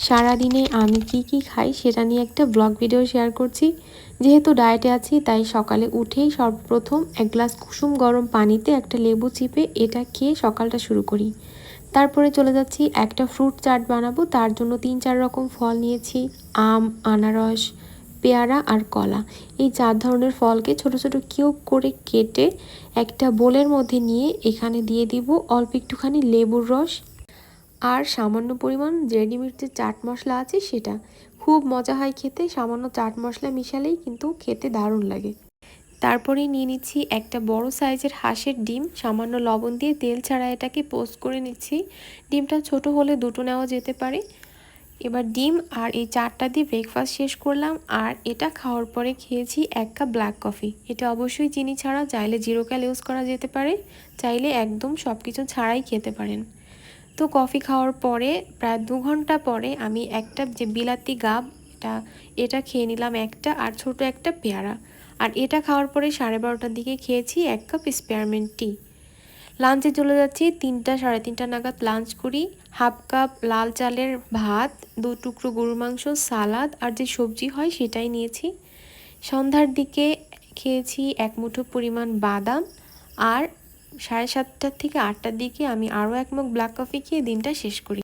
সারাদিনে আমি কি খাই সেটা নিয়ে একটা ব্লগ ভিডিও শেয়ার করছি। যেহেতু ডায়েটে আছি তাই সকালে উঠেই সর্বপ্রথম এক গ্লাস কুসুম গরম পানিতে একটা লেবু চিপে এটা খেয়ে সকালটা শুরু করি। তারপরে চলে যাচ্ছি একটা ফ্রুট চাট বানাবো। তার জন্য 3-4 রকম ফল নিয়েছি, আম, আনারস, পেয়ারা আর কলা। এই 4 ধরনের ফলকে ছোট ছোট কিউব করে কেটে একটা বোলের মধ্যে নিয়ে এখানে দিয়ে দিব অল্প একটুখানি লেবুর রস আর সামান্য পরিমাণ রেডিমেড যে চাট মশলা আছে সেটা। খুব মজা হয় খেতে, সামান্য চাট মশলা মিশালেই কিন্তু খেতে দারুণ লাগে। তারপরে নিয়ে নিচ্ছি একটা বড় সাইজের হাঁসের ডিম, সামান্য লবণ দিয়ে তেল ছাড়া এটাকে পোস্ট করে নিচ্ছি। ডিমটা ছোট হলে দুটো নেওয়া যেতে পারে। এবার ডিম আর এই চারটা দিয়ে ব্রেকফাস্ট শেষ করলাম। আর এটা খাওয়ার পরে খেয়েছি 1 কাপ ব্ল্যাক কফি। এটা অবশ্যই চিনি ছাড়া, চাইলে জিরো ক্যাল ইউজ করা যেতে পারে, চাইলে একদম সব কিছু ছাড়াই খেতে পারেন। তো কফি খাওয়ার পরে প্রায় 2 ঘন্টা পরে আমি একটা যে বিলাতি গাব এটা খেয়ে নিলাম একটা, আর ছোট একটা পেয়ারা। আর এটা খাওয়ার পরে 12:30টার দিকে খেয়েছি 1 কাপ স্পেয়ারমেন্ট টি। লাঞ্চে চলে যাচ্ছি 3টা 3:30 নাগাদ লাঞ্চ করি। হাফ কাপ লাল চালের ভাত, 2 টুকরো গরুর মাংস, সালাদ আর যে সবজি হয় সেটাই নিয়েছি। সন্ধ্যার দিকে খেয়েছি 1 মুঠো পরিমাণ বাদাম। আর 7:30 থেকে 8টার দিকে আমি আরও 1 মগ ব্ল্যাক কফি খেয়ে দিনটা শেষ করি।